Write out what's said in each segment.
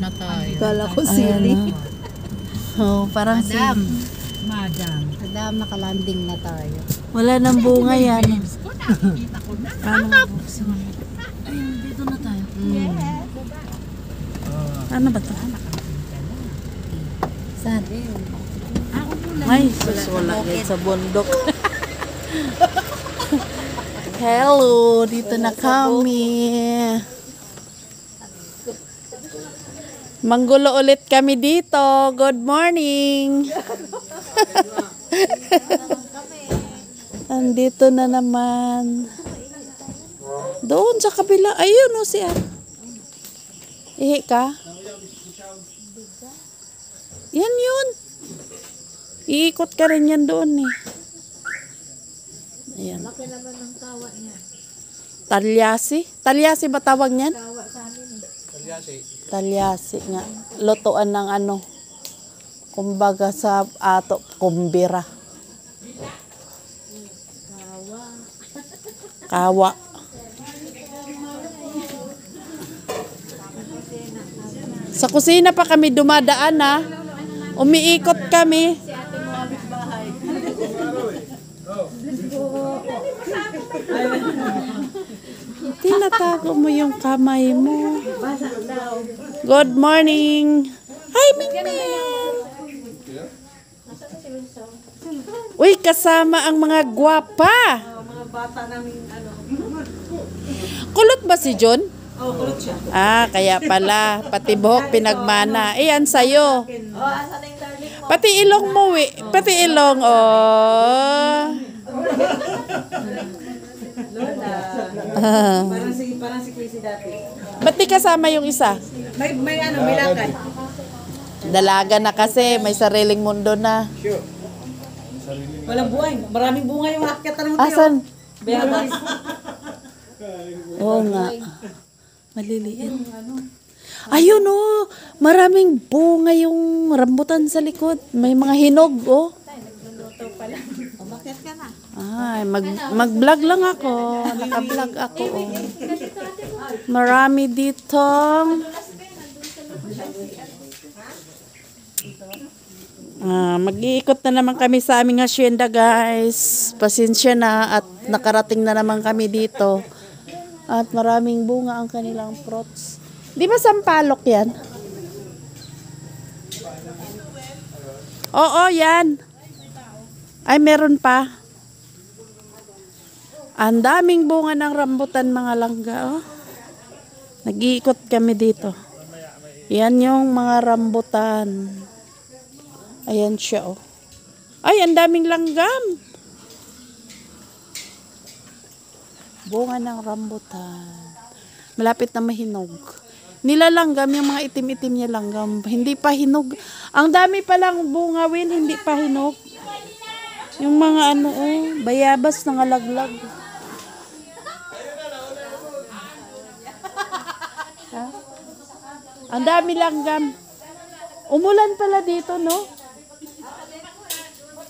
na tayo. Kala ko sili. Oh, parang Madam. Madam. Madam, nakalanding na tayo. wala nang bunga yan. Nakikita ko na. Ayun, dito na tayo. Ano ba to? Saan? Ay, wala yan sa bundok. Hello, dito na kami. Manggulo ulit kami dito. Good morning. Andito na naman. Doon sa kabila. Ayun o siya. Ihi ka? Yan yun. Iikot ka rin yan doon eh. Ayan. Laki naman ng tawa niya. Talyasi? Talyasi ba tawag niyan? Tawa sa amin eh. Talyasi nga. Lutuan ng ano. Kumbaga sa ato, kumbira. Kawa. Sa kusina pa kami dumadaan ha. Umiikot kami. Tinatago mo yung kamay mo. Good morning. Hi, Mingming. Uy, kasama ang mga gwapa. Mga bata namin ano. Kulot ba si John? Oh, kulot siya. Ah, kaya pala. Pati buhok pinagmana. Ayan sa'yo. Oh, asa na yung darling mo? Pati ilong mo, pati ilong, oh. Lola. Parang si Chrissy dati. Ba't di kasama yung isa? May ano, may lakad. Dalaga na kasi, may sariling mundo na. Walang buhay. Maraming bunga yung akyat ng tiyo. Asan? Bayabas. Oo nga. Maliliit. Ayun oh, maraming bunga yung rambutan sa likod. May mga hinog oh. Umakyat ka na. Ay, mag-vlog lang ako. Naka-vlog ako oh. Marami dito. Mag-iikot na naman kami sa aming hacienda guys. Pasensya na at nakarating na naman kami dito. At maraming bunga ang kanilang fruits. Di ba sampalok yan? Oo, yan. Ay, meron pa. Ang daming bunga ng rambutan mga langga oh. Nag-iikot kami dito. Yan yung mga rambutan. Ayan siya oh. Ay, ang daming langgam. Bunga ng rambutan. Malapit na mahinog. Nilalanggam yung mga itim-itim niya langgam. Hindi pa hinog. Ang dami pa lang bungawin, hindi pa hinog. Yung mga ano oh, bayabas na ngalaglag. Ha? Ang dami langgam. Umulan pala dito, no?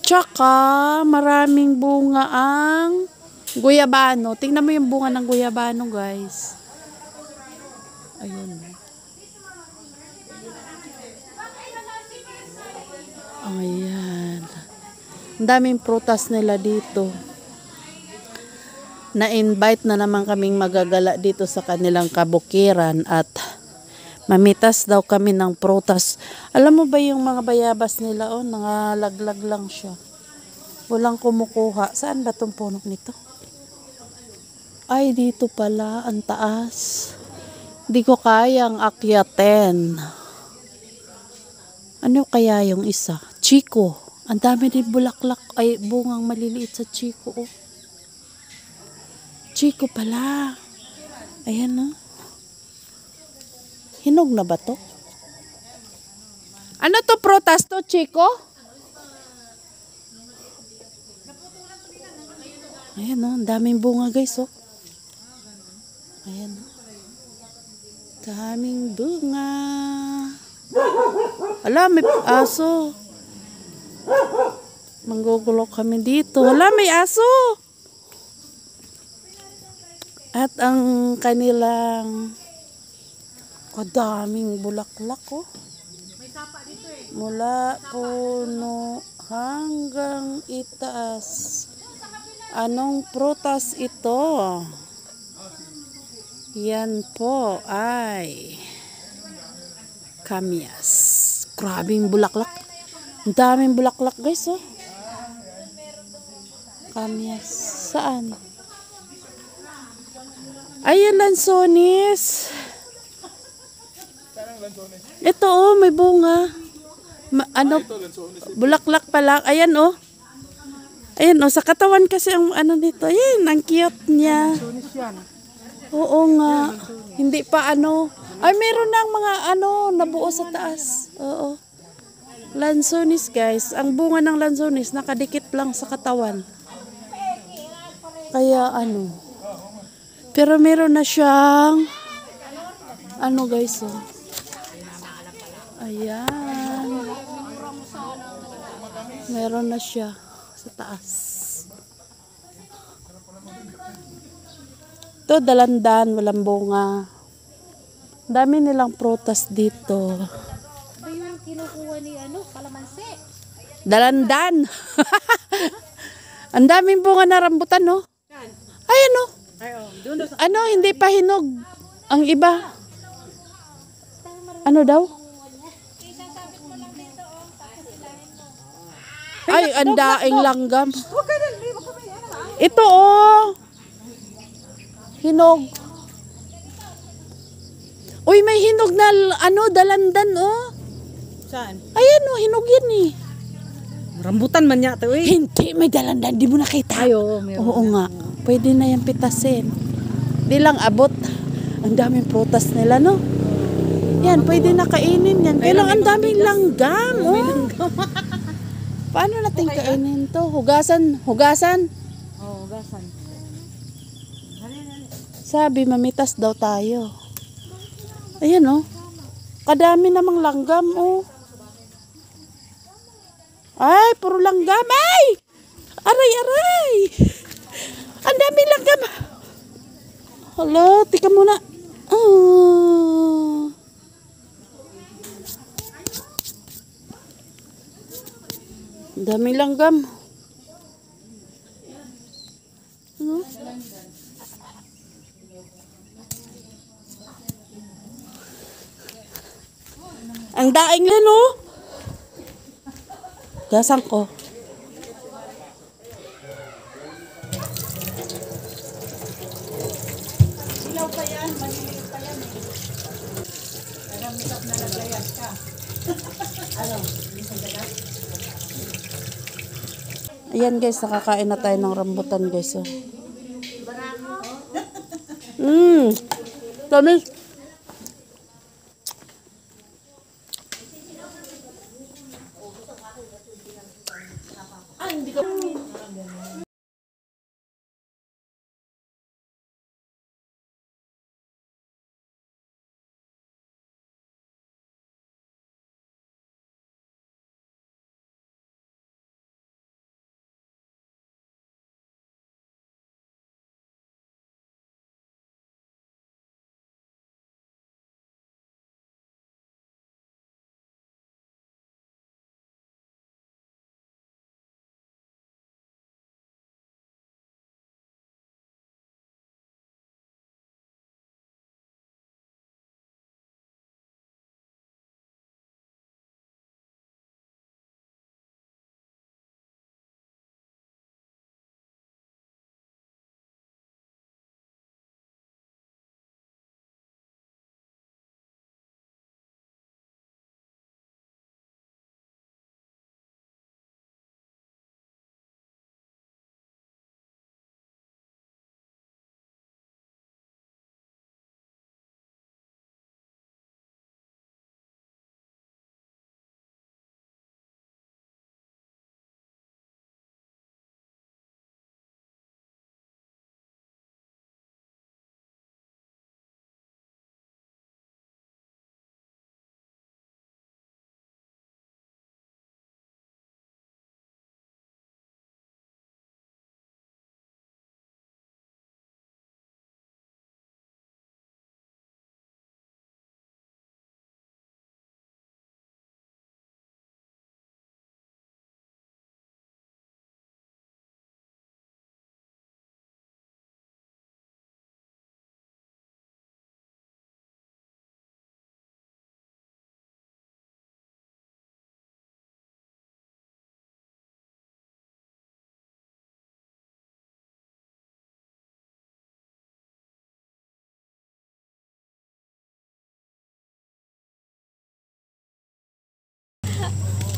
Tsaka, maraming bunga ang guyabano. Tingnan mo yung bunga ng guyabano, guys. Ayun. Ayan. Ang daming prutas nila dito. Na-invite na naman kaming magagala dito sa kanilang kabukiran at mamitas daw kami ng prutas. Alam mo ba yung mga bayabas nila? Oh, nangalaglag lang siya. Walang kumukuha. Saan ba itong puno nito? Ay, dito pala. Ang taas. Di ko kayang akyatin. Ano kaya yung isa? Chico. Ang dami din bulaklak. Ay, bungang maliliit sa Chico. Oh. Chico pala. Ayan oh. Hinog na ba to? Ano to prutas to, Chico? Ayan oh, ang daming bunga guys oh. Ayan oh. Daming bunga. Ala, may aso. Manggugulo kami dito. Wala, may aso. At ang kanilang Kadaming bulaklak oh. Mula puno hanggang itaas. Anong prutas ito? Yan po ay kamyas. Grabing bulaklak. Ang daming bulaklak guys oh. Kamyas. Saan? Ayun, lansones. Ito oh, may bunga. Ano? Bulaklak pala. Ayan oh. Ayan oh, sa katawan kasi ang ano nito. Ayan, ang cute niya. Oo nga. Hindi pa ano. Ay, meron ng mga ano, nabuo sa taas. Oo. Lansones guys. Ang bunga ng lansones, nakadikit lang sa katawan. Kaya ano. Pero meron na siyang ano guys oh. Ayan. Meron na siya sa taas. Ito dalandan, walang bunga. Dami nilang prutas dito. Ba yung kinukuha ni ano, kalamansi? Dalandan. Ang daming bunga na rambutan, no? Ayan, no? Ano, hindi pa hinog ang iba. Ano daw? Ay, ang daing langgam. Ito, oh. Hinog. Uy, may hinog na, ano, dalandan, oh. Saan? Ayan, oh, hinog yan, eh. Rambutan man yata, eh. Hindi, may dalandan. Di mo nakita. Ay, oo, meron. Oo nga. Pwede na yan pitasin. Di lang abot. Ang daming prutas nila, no? Yan, pwede na kainin yan. Kailang ang daming langgam, oh. Paano natin kainin to? Hugasan? Hugasan? Oo, gasan. Sabi, mamitas daw tayo. Ayan, oh. Kadami namang langgam, oh. Ay, puro langgam. Ay! Aray, aray! Ang dami langgam. Hala, tika muna. Oh. Ang daming langgam. Ano? Ang daing yan, oh. Gasang ko. Ilaw pa yan, maliliit pa yan, eh. Naramilap na lagayan ka. Ano? Ayan guys, nakakain na tayo ng rambutan guys. Oh. Tamis.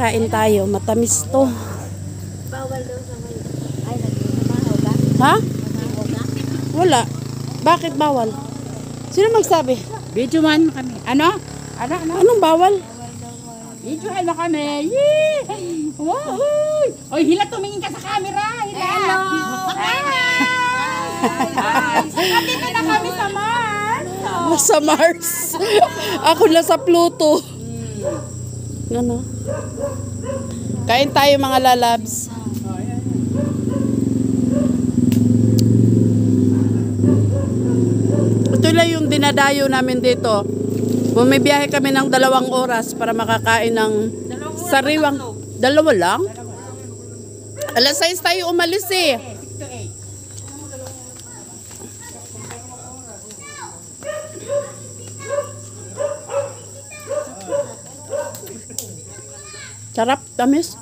kakain tayo. Matamis to. Bawal daw sa may... Ay, nagmamahaw ka? Ha? Nagmamahaw ka? Wala. Bakit bawal? Sino magsabi? Video man kami. Ano? Ano? Anong bawal? Video mo kami. Yee! Wow! Oy, Hila, tumingin ka sa camera. Hila! Hello! Hi! Nandito na kami sa Mars. Sa Mars. Ako na sa Pluto. Ano? Kain tayo mga lalabs. Ito lang yung dinadayo namin dito. Bumibiyahe kami ng 2 oras para makakain ng sariwang. 2 lang? Alas 6 tayo umalis eh. 6 to 8. Sarap, tamis.